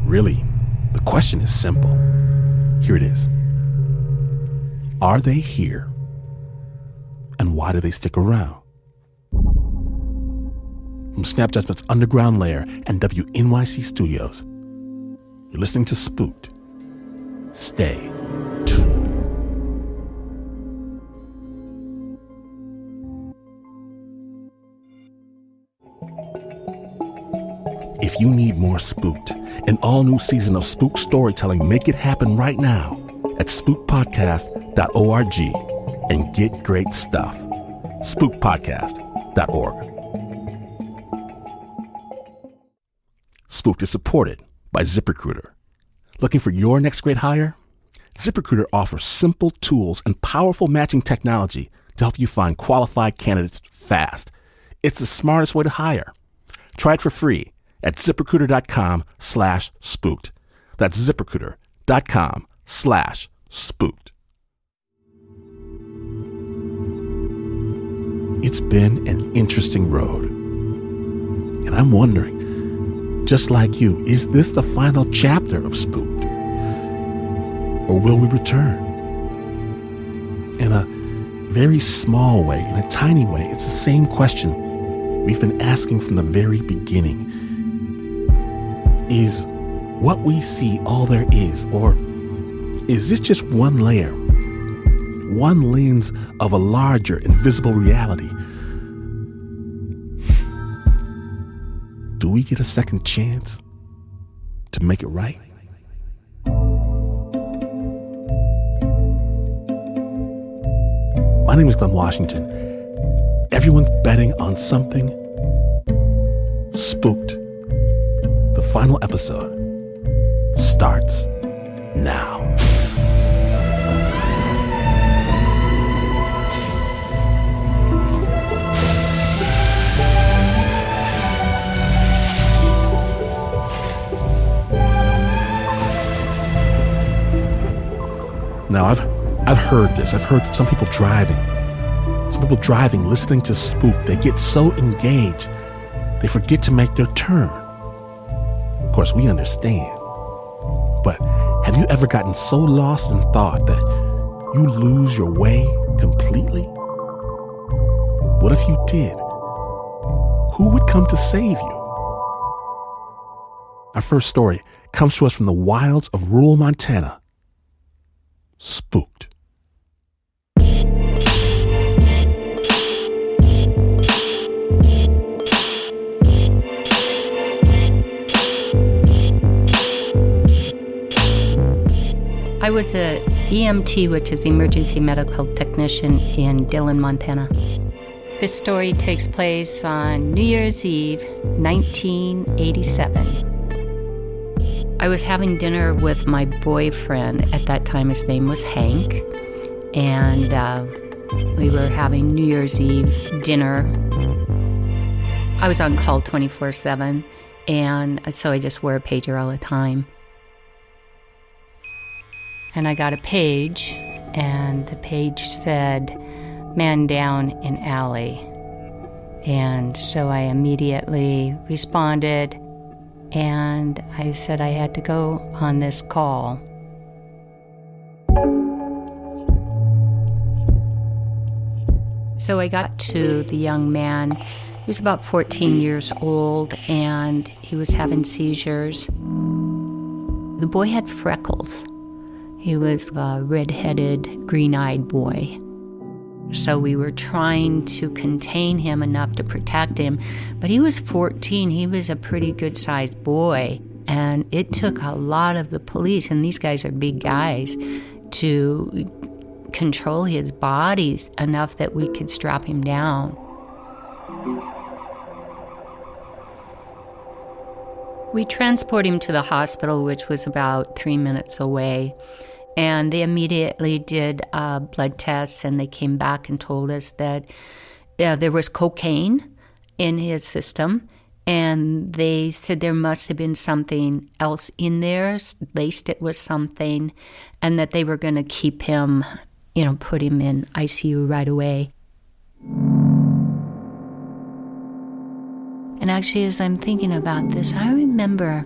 Really, the question is simple. Here it is. Are they here? And why do they stick around? From Snap Judgment's Underground Lair and WNYC Studios, you're listening to Spooked. Stay tuned. If you need more Spooked, an all-new season of Spooked storytelling, make it happen right now at spookedpodcast.org and get great stuff. spookedpodcast.org. Spooked is supported by ZipRecruiter. Looking for your next great hire? ZipRecruiter offers simple tools and powerful matching technology to help you find qualified candidates fast. It's the smartest way to hire. Try it for free at ZipRecruiter.com/spooked. That's ZipRecruiter.com/spooked. It's been an interesting road. And I'm wondering, just like you, is this the final chapter of Spooked? Or will we return? In a very small way, in a tiny way, it's the same question we've been asking from the very beginning. Is what we see all there is, or is this just one layer, one lens of a larger invisible reality? Do we get a second chance to make it right? My name is Glenn Washington. Everyone's betting on something. Spooked. The final episode starts now. Now, I've heard this. I've heard that some people driving, listening to Spook, they get so engaged, they forget to make their turn. Of course, we understand. But have you ever gotten so lost in thought that you lose your way completely? What if you did? Who would come to save you? Our first story comes to us from the wilds of rural Montana. Spooked. I was an EMT, which is emergency medical technician in Dillon, Montana. This story takes place on New Year's Eve, 1987. I was having dinner with my boyfriend. At that time, his name was Hank. And we were having New Year's Eve dinner. I was on call 24/7, and so I just wore a pager all the time. And I got a page, and the page said, "Man down in alley." And so I immediately responded, and I said I had to go on this call. So I got to the young man. He was about 14 years old, and he was having seizures. The boy had freckles. He was a red-headed, green-eyed boy. So we were trying to contain him enough to protect him. But he was 14. He was a pretty good-sized boy. And it took a lot of the police, and these guys are big guys, to control his bodies enough that we could strap him down. We transport him to the hospital, which was about 3 minutes away. And they immediately did blood tests, and they came back and told us that there was cocaine in his system. And they said there must have been something else in there, laced it with something, and that they were going to keep him, put him in ICU right away. And actually, as I'm thinking about this, I remember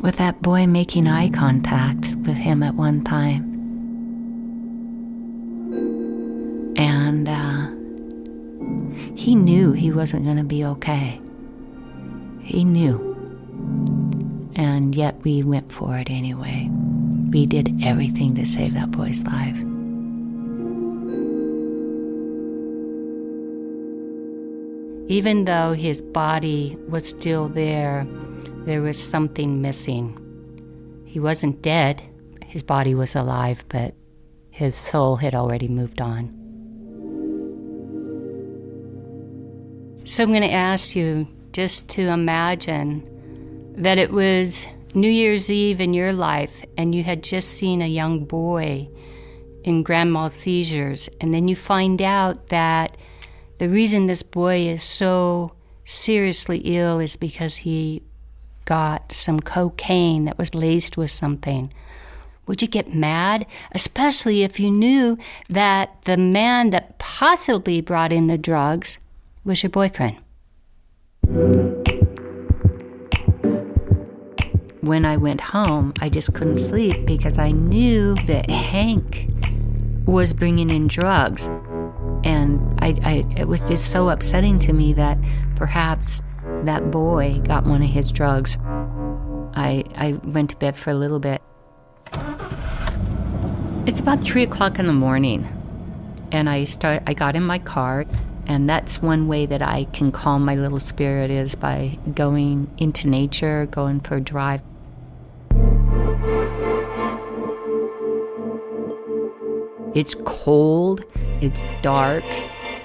with that boy making eye contact with him at one time. And he knew he wasn't going to be okay. He knew. And yet we went for it anyway. We did everything to save that boy's life. Even though his body was still there was something missing. He wasn't dead. His body was alive, but his soul had already moved on. So I'm going to ask you just to imagine that it was New Year's Eve in your life and you had just seen a young boy in grand mal seizures, and then you find out that the reason this boy is so seriously ill is because he got some cocaine that was laced with something. Would you get mad? Especially if you knew that the man that possibly brought in the drugs was your boyfriend. When I went home, I just couldn't sleep because I knew that Hank was bringing in drugs. And it was just so upsetting to me that perhaps that boy got one of his drugs. I went to bed for a little bit. It's about 3 o'clock in the morning, and I got in my car, and that's one way that I can calm my little spirit is by going into nature, going for a drive. It's cold, it's dark,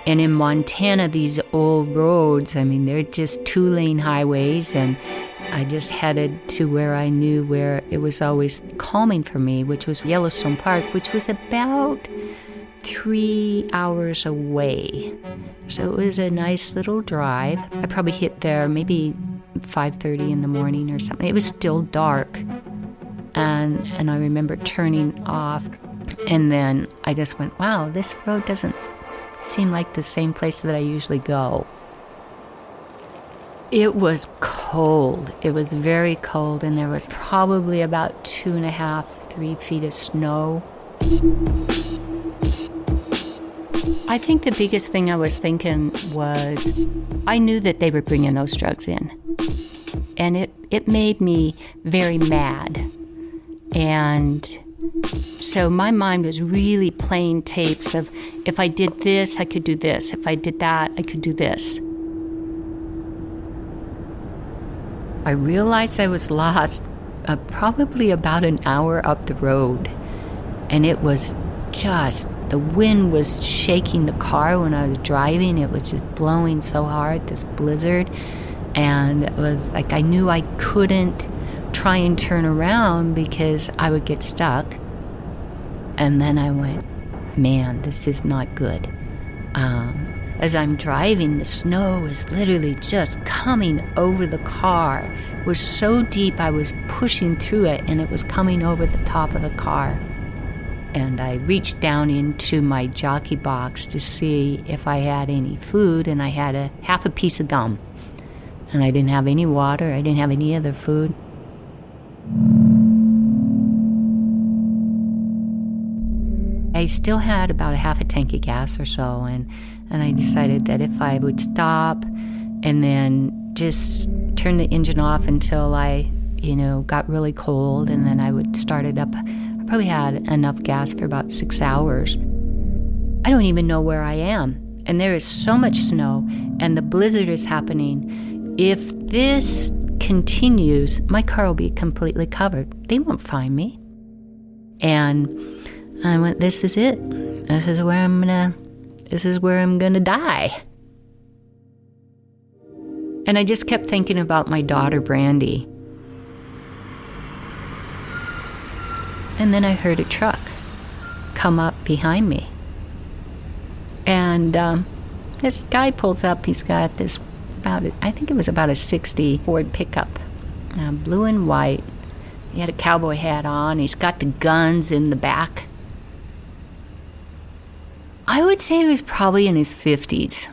and in Montana, these old roads, I mean, they're just 2-lane highways, and I just headed to where I knew where it was always calming for me, which was Yellowstone Park, which was about 3 hours away. So it was a nice little drive. I probably hit there maybe 5:30 in the morning or something. It was still dark, and I remember turning off. And then I just went, wow, this road doesn't seem like the same place that I usually go. It was cold. It was very cold, and there was probably about 2.5, 3 feet of snow. I think the biggest thing I was thinking was I knew that they were bringing those drugs in. And it made me very mad. And so my mind was really playing tapes of if I did this, I could do this. If I did that, I could do this. I realized I was lost probably about an hour up the road. And it was just, the wind was shaking the car when I was driving. It was just blowing so hard, this blizzard. And it was like I knew I couldn't try and turn around because I would get stuck. And then I went, man, this is not good. As I'm driving, the snow was literally just coming over the car. It was so deep I was pushing through it, and it was coming over the top of the car. And I reached down into my jockey box to see if I had any food, and I had half a piece of gum. And I didn't have any water, I didn't have any other food. I still had about a half a tank of gas or so, and I decided that if I would stop and then just turn the engine off until I, got really cold, and then I would start it up. I probably had enough gas for about 6 hours. I don't even know where I am, and there is so much snow, and the blizzard is happening. If this continues, my car will be completely covered. They won't find me. And I went, this is it. This is where I'm gonna die. And I just kept thinking about my daughter, Brandy. And then I heard a truck come up behind me. And this guy pulls up. He's got this I think it was about a 60 Ford pickup, blue and white. He had a cowboy hat on. He's got the guns in the back. I would say he was probably in his 50s.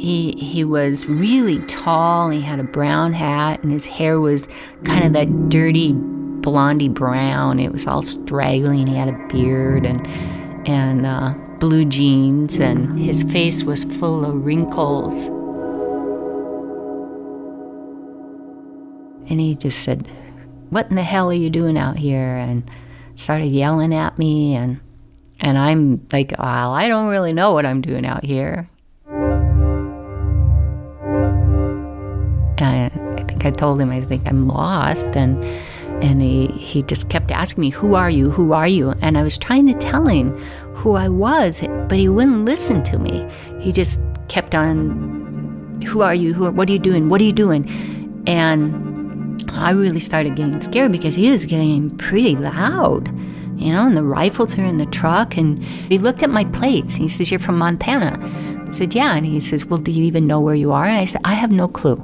He was really tall. He had a brown hat, and his hair was kind of that dirty blondie brown. It was all straggling. He had a beard and blue jeans, and his face was full of wrinkles. And he just said, "What in the hell are you doing out here?" And started yelling at me, and I'm like, "Well, I don't really know what I'm doing out here." And I think I told him, I think I'm lost, and he just kept asking me, "Who are you? Who are you?" And I was trying to tell him who I was, but he wouldn't listen to me. He just kept on, "Who are you? What are you doing? What are you doing?" And I really started getting scared because he was getting pretty loud, and the rifles are in the truck. And he looked at my plates. He says, "You're from Montana." I said, "Yeah." And he says, "Well, do you even know where you are?" And I said, "I have no clue."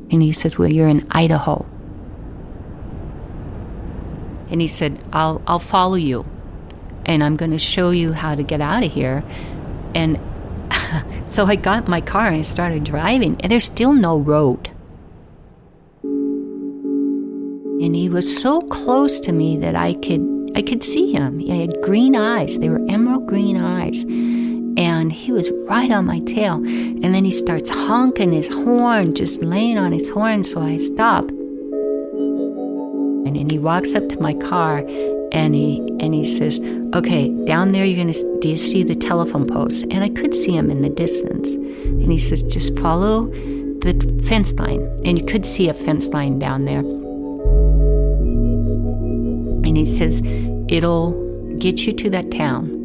And he said, "Well, you're in Idaho." And he said, I'll follow you, and I'm going to show you how to get out of here. And so I got in my car and I started driving, and there's still no road. And he was so close to me that I could see him. He had green eyes. They were emerald green eyes. And he was right on my tail. And then he starts honking his horn, just laying on his horn, so I stop. And then he walks up to my car, and he says, "Okay, down there do you see the telephone post?" And I could see him in the distance. And he says, "Just follow the fence line." And you could see a fence line down there. And he says, "It'll get you to that town."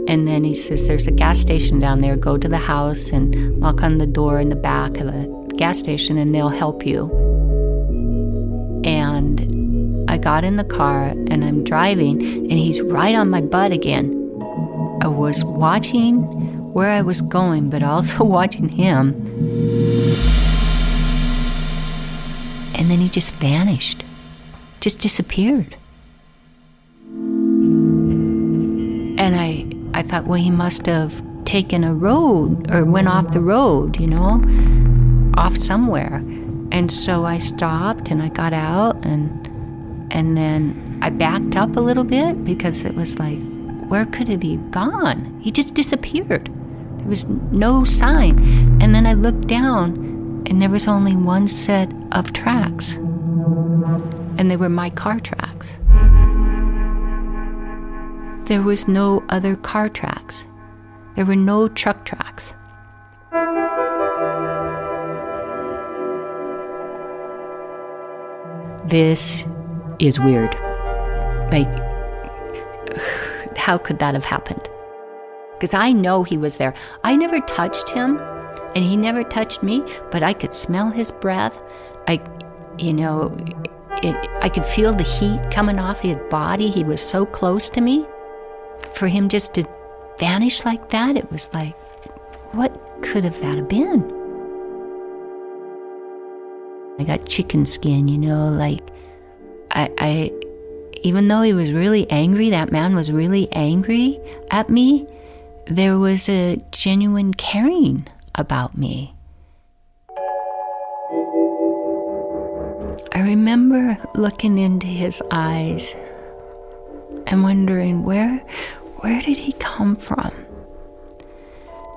And then he says, "There's a gas station down there. Go to the house and knock on the door in the back of the gas station, and they'll help you." And I got in the car, and I'm driving, and he's right on my butt again. I was watching where I was going, but also watching him. And then he just vanished, just disappeared. And I thought, well, he must have taken a road or went off the road, off somewhere. And so I stopped and I got out, and then I backed up a little bit because it was like, where could he have gone? He just disappeared. There was no sign. And then I looked down, and there was only one set of tracks. And they were my car tracks. There was no other car tracks. There were no truck tracks. This is weird. Like, how could that have happened? Because I know he was there. I never touched him, and he never touched me, but I could smell his breath. I could feel the heat coming off his body. He was so close to me. For him just to vanish like that, it was like, what could have that have been? I got chicken skin, like I even though he was really angry, that man was really angry at me, there was a genuine caring about me. I remember looking into his eyes and wondering, where did he come from?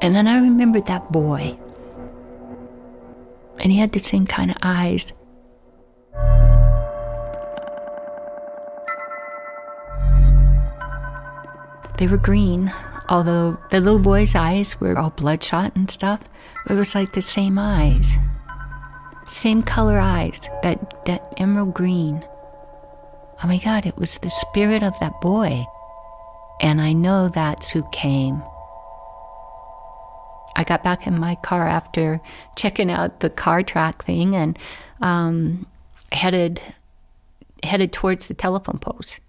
And then I remembered that boy. And he had the same kind of eyes. They were green, although the little boy's eyes were all bloodshot and stuff. It was like the same eyes. Same color eyes, that emerald green. Oh my God, it was the spirit of that boy. And I know that's who came. I got back in my car after checking out the car track thing and headed towards the telephone post.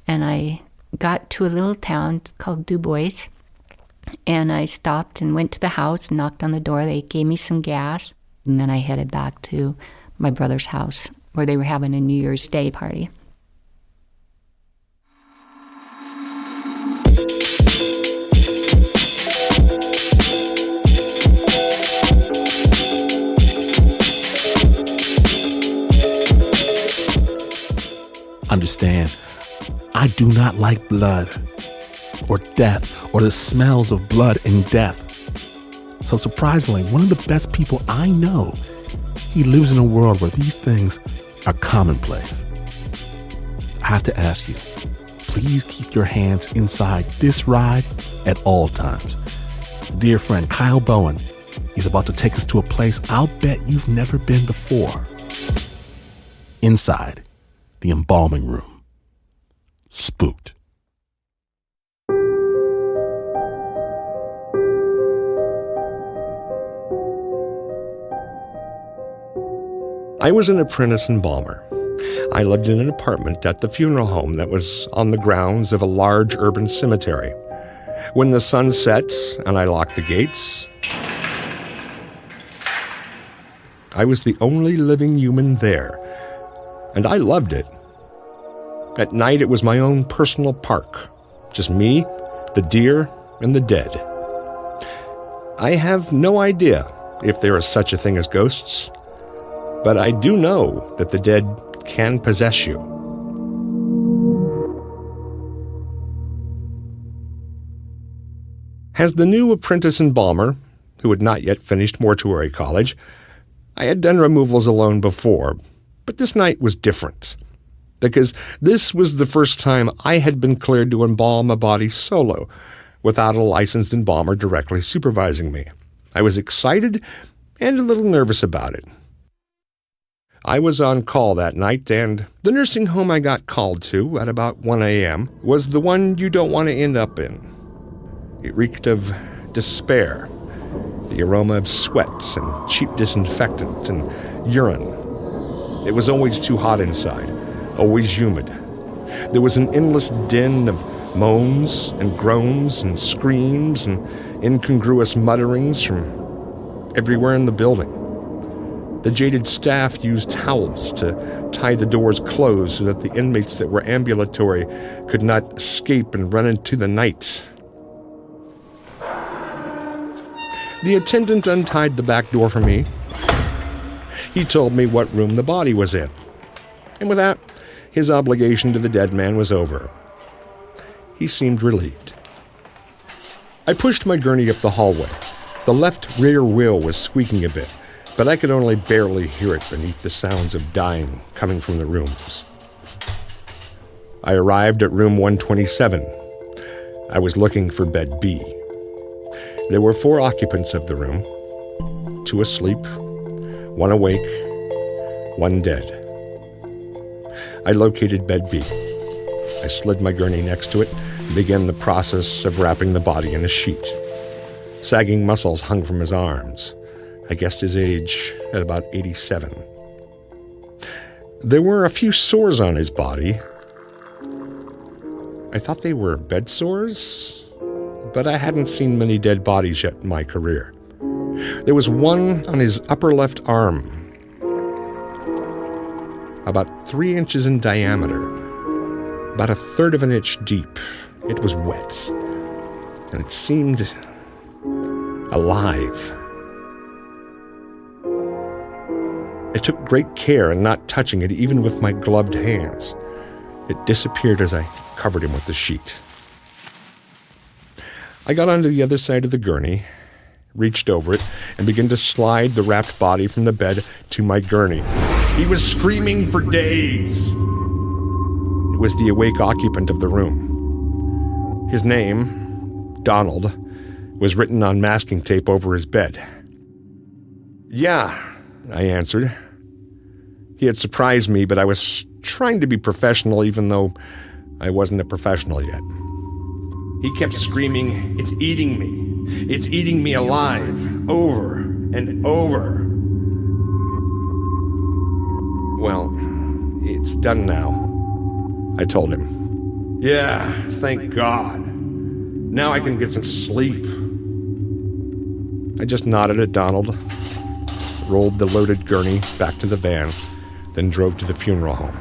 And I got to a little town called Du Bois, and I stopped and went to the house and knocked on the door. They gave me some gas, and then I headed back to my brother's house where they were having a New Year's Day party. I do not like blood or death or the smells of blood and death. So surprisingly, one of the best people I know, he lives in a world where these things are commonplace. I have to ask you, please keep your hands inside this ride at all times. Dear friend Kyle Bowen is about to take us to a place I'll bet you've never been before. Inside the embalming room. Spooked. I was an apprentice embalmer. I lived in an apartment at the funeral home that was on the grounds of a large urban cemetery. When the sun sets and I locked the gates, I was the only living human there, and I loved it. At night, it was my own personal park. Just me, the deer, and the dead. I have no idea if there is such a thing as ghosts, but I do know that the dead can possess you. As the new apprentice embalmer, who had not yet finished mortuary college, I had done removals alone before, but this night was different, because this was the first time I had been cleared to embalm a body solo, without a licensed embalmer directly supervising me. I was excited and a little nervous about it. I was on call that night, and the nursing home I got called to at about 1 a.m. was the one you don't want to end up in. It reeked of despair, the aroma of sweat and cheap disinfectant and urine. It was always too hot inside, always humid. There was an endless din of moans and groans and screams and incongruous mutterings from everywhere in the building. The jaded staff used towels to tie the doors closed so that the inmates that were ambulatory could not escape and run into the night. The attendant untied the back door for me. He told me what room the body was in. And with that, his obligation to the dead man was over. He seemed relieved. I pushed my gurney up the hallway. The left rear wheel was squeaking a bit, but I could only barely hear it beneath the sounds of dying coming from the rooms. I arrived at room 127. I was looking for bed B. There were 4 occupants of the room, 2 asleep, 1 awake, 1 dead. I located bed B. I slid my gurney next to it and began the process of wrapping the body in a sheet. Sagging muscles hung from his arms. I guessed his age at about 87. There were a few sores on his body. I thought they were bed sores, but I hadn't seen many dead bodies yet in my career. There was one on his upper left arm, about 3 inches in diameter, about 1/3 of an inch deep. It was wet, and it seemed alive. I took great care in not touching it, even with my gloved hands. It disappeared as I covered him with the sheet. I got onto the other side of the gurney, reached over it, and began to slide the wrapped body from the bed to my gurney. He was screaming for days. It was the awake occupant of the room. His name, Donald, was written on masking tape over his bed. "Yeah," I answered. He had surprised me, but I was trying to be professional even though I wasn't a professional yet. He kept screaming, "It's eating me. It's eating me alive," over and over. "Well, it's done now," I told him. "Yeah, thank God. Now I can get some sleep." I just nodded at Donald, rolled the loaded gurney back to the van, then drove to the funeral home.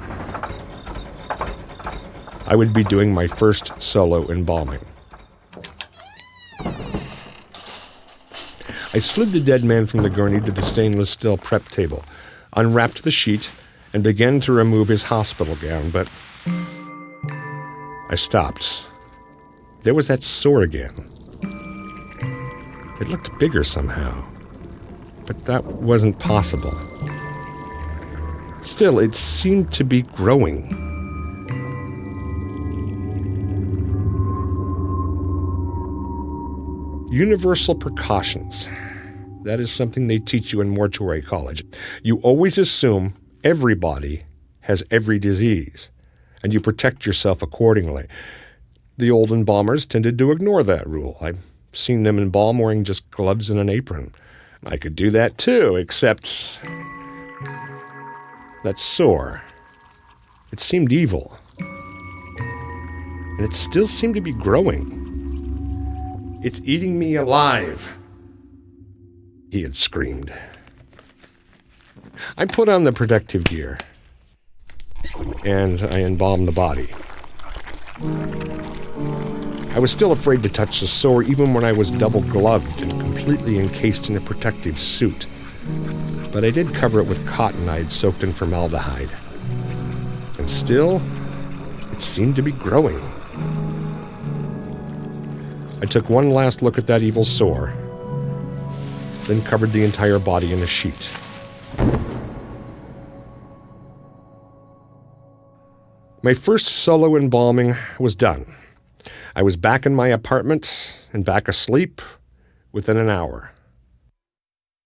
I would be doing my first solo embalming. I slid the dead man from the gurney to the stainless steel prep table, unwrapped the sheet, and began to remove his hospital gown, but I stopped. There was that sore again. It looked bigger somehow, but that wasn't possible. Still, it seemed to be growing. Universal precautions. That is something they teach you in mortuary college. You always assume everybody has every disease, and you protect yourself accordingly. The old embalmers tended to ignore that rule. I've seen them embalm wearing just gloves and an apron. I could do that too, except that sore. It seemed evil. And it still seemed to be growing. "It's eating me alive," he had screamed. I put on the protective gear, and I embalmed the body. I was still afraid to touch the sore even when I was double-gloved and completely encased in a protective suit. But I did cover it with cotton I had soaked in formaldehyde. And still, it seemed to be growing. I took one last look at that evil sore, then covered the entire body in a sheet. My first solo embalming was done. I was back in my apartment and back asleep within an hour.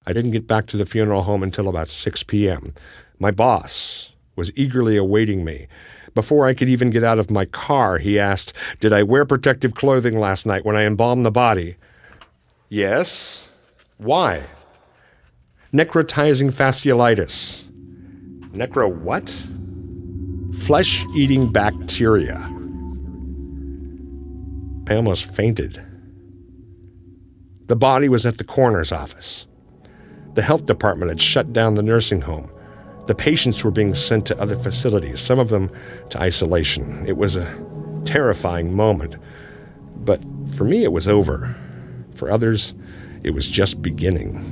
I didn't get back to the funeral home until about 6 p.m. My boss was eagerly awaiting me. Before I could even get out of my car, he asked, "Did I wear protective clothing last night when I embalmed the body?" "Yes." "Why?" "Necrotizing fasciitis." Necro what? Flesh-eating bacteria. I almost fainted. The body was at the coroner's office. The health department had shut down the nursing home. The patients were being sent to other facilities, some of them to isolation. It was a terrifying moment. But for me, it was over. For others, it was just beginning.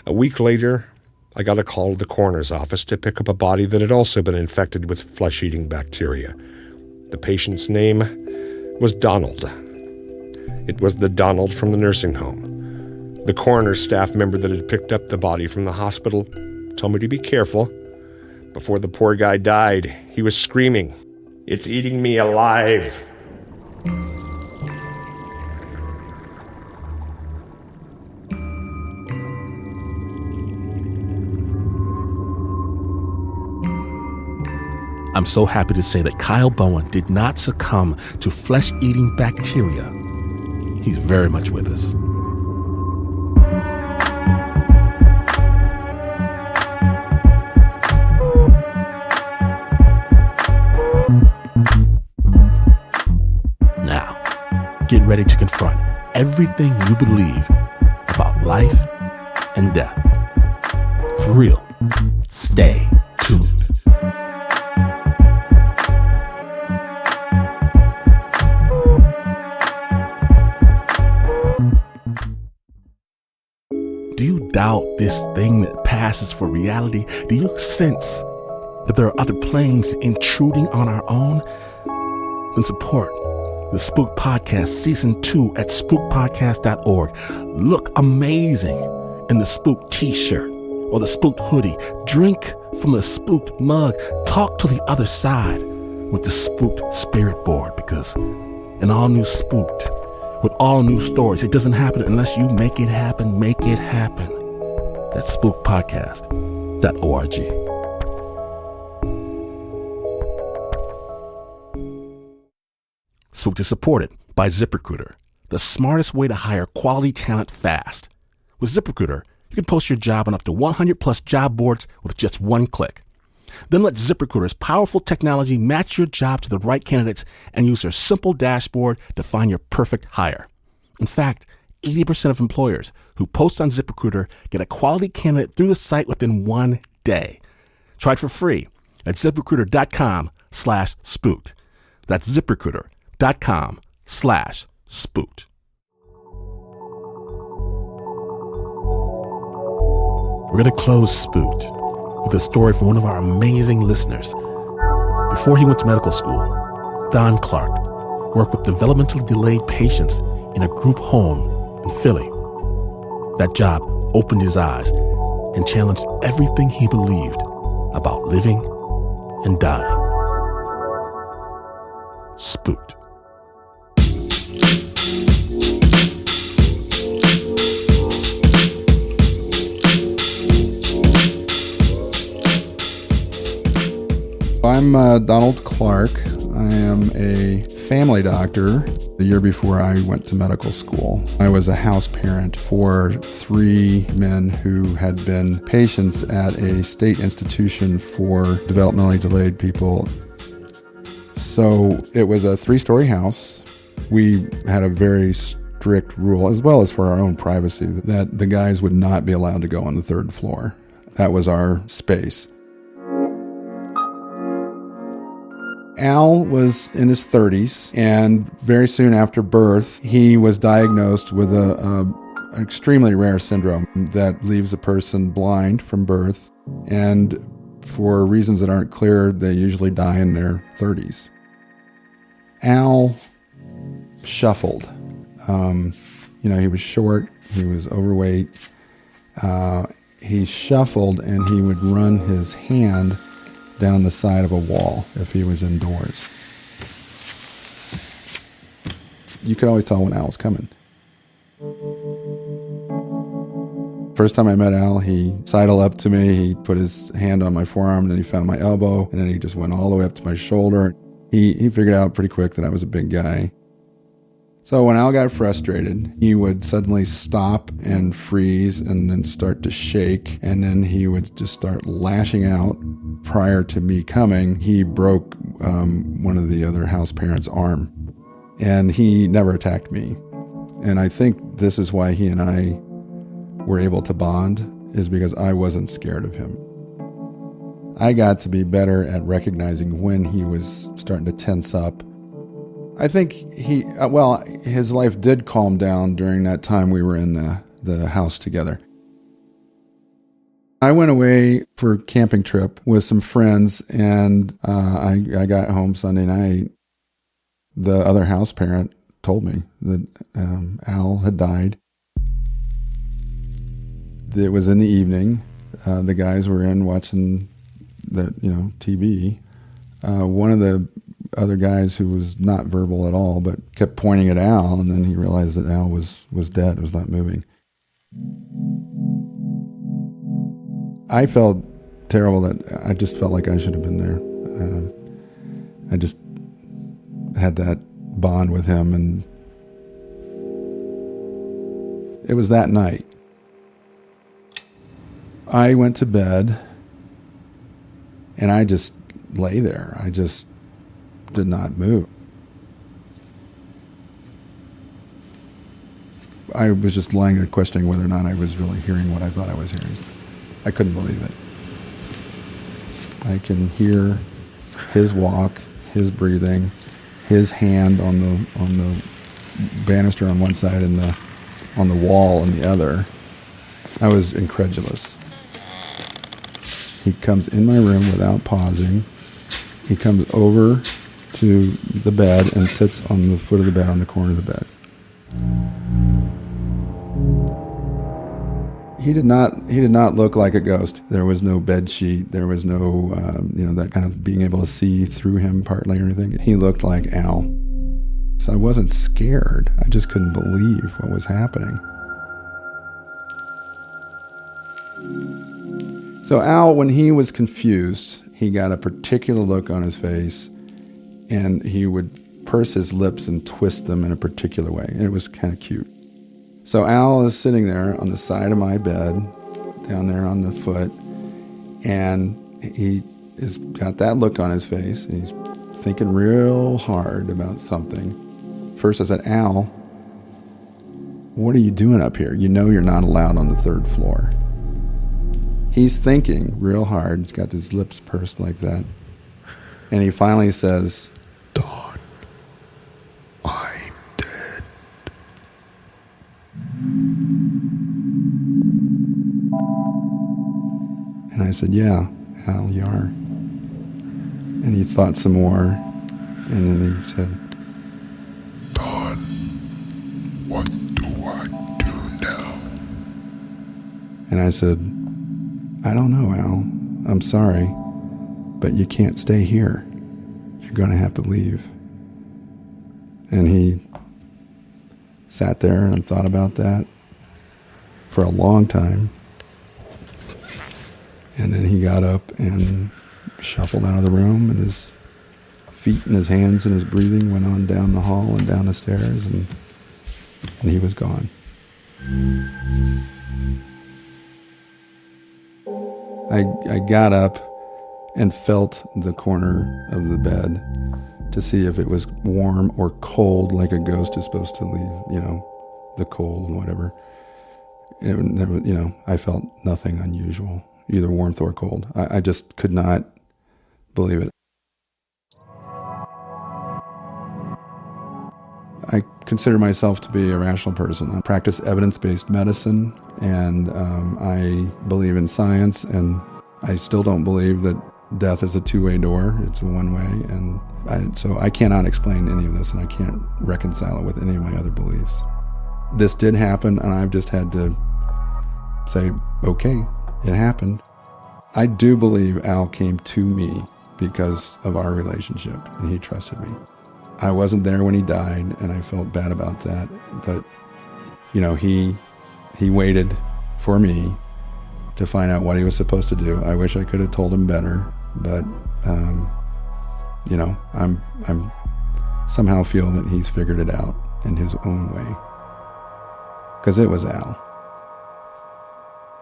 A week later, I got a call to the coroner's office to pick up a body that had also been infected with flesh-eating bacteria. The patient's name was Donald. It was the Donald from the nursing home. The coroner's staff member that had picked up the body from the hospital told me to be careful. Before the poor guy died, he was screaming, "It's eating me alive." I'm so happy to say that Kyle Bowen did not succumb to flesh-eating bacteria. He's very much with us. Now, get ready to confront everything you believe about life and death. For real, stay tuned. Do you doubt this thing that passes for reality? Do you sense that there are other planes intruding on our own? Then support the Spooked Podcast Season 2 at spookedpodcast.org. Look amazing in the Spooked t-shirt or the Spooked hoodie. Drink from the Spooked mug. Talk to the other side with the Spooked Spirit Board, because in all new Spooked, with all new stories, it doesn't happen unless you make it happen. Make it happen. That's spookedpodcast.org. Spooked is supported by ZipRecruiter, the smartest way to hire quality talent fast. With ZipRecruiter, you can post your job on up to 100 plus job boards with just one click. Then let ZipRecruiter's powerful technology match your job to the right candidates and use their simple dashboard to find your perfect hire. In fact, 80% of employers who post on ZipRecruiter get a quality candidate through the site within 1 day. Try it for free at ZipRecruiter.com/spooked. That's ZipRecruiter.com/spooked. We're going to close Spooked with a story from one of our amazing listeners, Before he went to medical school, Don Clark worked with developmentally delayed patients in a group home in Philly. That job opened his eyes and challenged everything he believed about living and dying. Spooked. I'm Donald Clark. I am a family doctor. The year before I went to medical school, I was a house parent for 3 men who had been patients at a state institution for developmentally delayed people. So it was a 3-story house. We had a very strict rule, as well as for our own privacy, that the guys would not be allowed to go on the 3rd floor. That was our space. Al was in his 30s, and very soon after birth, he was diagnosed with an extremely rare syndrome that leaves a person blind from birth, and for reasons that aren't clear, they usually die in their 30s. Al shuffled. He was short, he was overweight. He shuffled, and he would run his hand down the side of a wall if he was indoors. You could always tell when Al was coming. First time I met Al, he sidled up to me, he put his hand on my forearm, and then he found my elbow, and then he just went all the way up to my shoulder. He figured out pretty quick that I was a big guy. So when Al got frustrated, he would suddenly stop and freeze and then start to shake, and then he would just start lashing out. Prior to me coming, he broke one of the other house parents' arm, and he never attacked me. And I think this is why he and I were able to bond, is because I wasn't scared of him. I got to be better at recognizing when he was starting to tense up. I think his life did calm down during that time we were in the house together. I went away for a camping trip with some friends, and I got home Sunday night. The other house parent told me that Al had died. It was in the evening. The guys were in watching the TV. One of the other guys who was not verbal at all, but kept pointing at Al, and then he realized that Al was dead, was not moving. I felt terrible that I just felt like I should have been there. I just had that bond with him, and it was that night. I went to bed, and I just lay there. I just did not move. I was just lying there questioning whether or not I was really hearing what I thought I was hearing. I couldn't believe it. I can hear his walk, his breathing, his hand on the banister on one side and on the wall on the other. I was incredulous. He comes in my room without pausing. He comes over to the bed and sits on the foot of the bed, on the corner of the bed. He did not look like a ghost. There was no bed sheet. There was no, that kind of being able to see through him partly or anything. He looked like Al. So I wasn't scared. I just couldn't believe what was happening. So Al, when he was confused, he got a particular look on his face, and he would purse his lips and twist them in a particular way. And it was kind of cute. So Al is sitting there on the side of my bed, down there on the foot, and he has got that look on his face, and he's thinking real hard about something. First I said, Al, what are you doing up here? You know you're not allowed on the 3rd floor. He's thinking real hard. He's got his lips pursed like that. And he finally says, Don, I'm dead. And I said, yeah, Al, you are. And he thought some more, and then he said, Don, what do I do now? And I said, I don't know, Al. I'm sorry, but you can't stay here. You're going to have to leave. And he sat there and thought about that for a long time. And then he got up and shuffled out of the room, and his feet and his hands and his breathing went on down the hall and down the stairs, and he was gone. I got up and felt the corner of the bed to see if it was warm or cold, like a ghost is supposed to leave, the cold and whatever. I felt nothing unusual, either warmth or cold. I just could not believe it. I consider myself to be a rational person. I practice evidence-based medicine, and I believe in science, and I still don't believe that death is a two-way door. It's a one-way, and so I cannot explain any of this, and I can't reconcile it with any of my other beliefs. This did happen, and I've just had to say, okay, it happened. I do believe Al came to me because of our relationship, and he trusted me. I wasn't there when he died, and I felt bad about that, but he waited for me to find out what he was supposed to do. I wish I could have told him better, but I'm somehow feel that he's figured it out in his own way, because it was Al.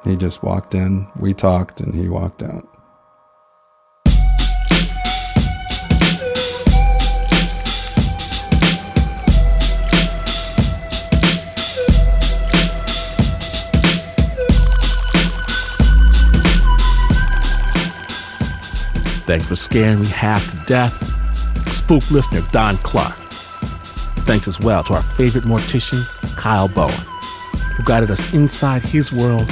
He just walked in, we talked, and he walked out. Thanks for scaring me half to death, Spooked listener Don Clark. Thanks as well to our favorite mortician, Kyle Bowen, who guided us inside his world.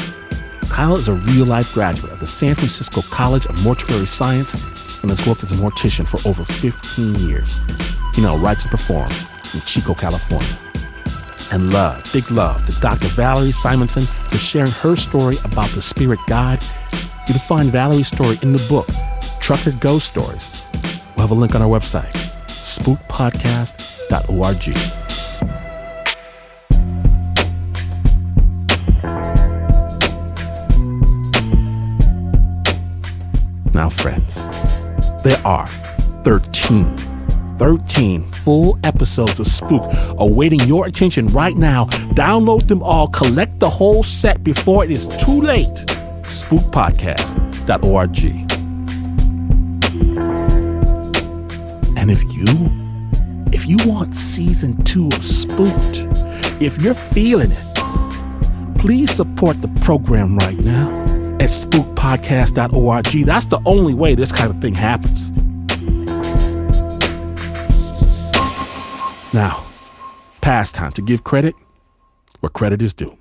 Kyle is a real-life graduate of the San Francisco College of Mortuary Science and has worked as a mortician for over 15 years. He now writes and performs in Chico, California. And big love to Dr. Valerie Simonson for sharing her story about the spirit guide. You can find Valerie's story in the book, Trucker Ghost Stories. We'll have a link on our website, spookedpodcast.org. Now, friends, there are 13 full episodes of Spooked awaiting your attention right now. Download them all, collect the whole set before it is too late. spookedpodcast.org. And if you want season 2 of Spooked, if you're feeling it, please support the program right now at spookedpodcast.org. That's the only way this kind of thing happens. Now, past time to give credit where credit is due.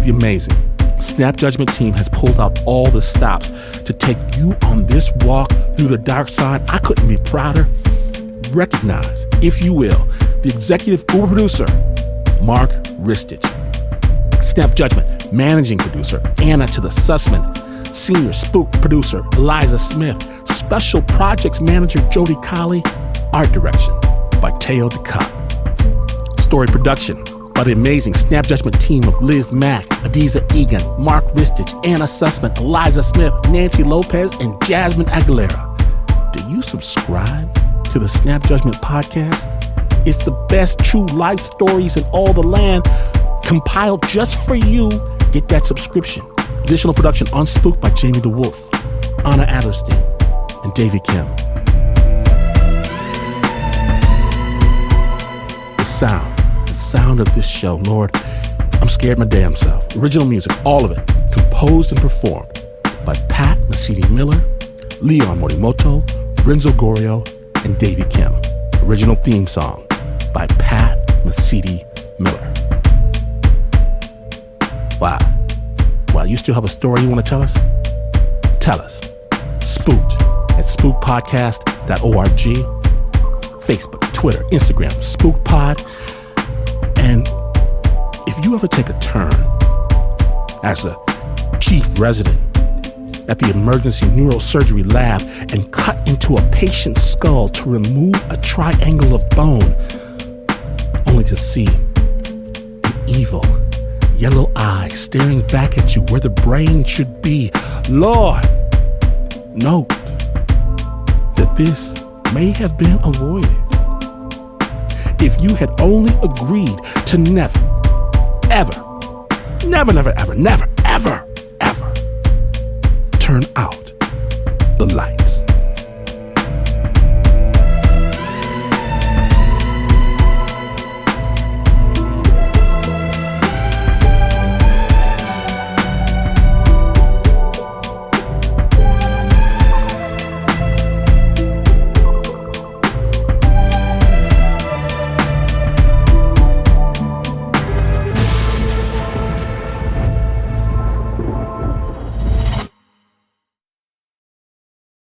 The amazing Snap Judgment team has pulled out all the stops to take you on this walk through the dark side. I couldn't be prouder. Recognize, if you will, the executive Uber producer, Mark Ristich. Snap Judgment managing producer, Anna to the Sussman. Senior Spooked producer, Eliza Smith. Special projects manager, Jody Colley. Art direction by Teo DeCott. Story production by the amazing Snap Judgment team of Liz Mack, Adiza Egan, Mark Ristich, Anna Sussman, Eliza Smith, Nancy Lopez, and Jasmine Aguilera. Do you subscribe to the Snap Judgment podcast? It's the best true life stories in all the land, compiled just for you. Get that subscription. Additional production on Spooked by Jamie DeWolf, Anna Adlerstein, and Davey Kim. The sound of this show, Lord, I'm scared my damn self. Original music, all of it, composed and performed by Pat Mesiti-Miller, Leon Morimoto, Renzo Gorio, and Davey Kim. Original theme song by Pat Mesiti-Miller. Wow, you still have a story you want to tell us? Tell us Spooked at spookedpodcast.org, Facebook, Twitter, Instagram, SpookedPod. And if you ever take a turn as a chief resident at the emergency neurosurgery lab and cut into a patient's skull to remove a triangle of bone, only to see an evil yellow eye staring back at you where the brain should be, Lord, note that this may have been avoided if you had only agreed to never, ever turn out the light.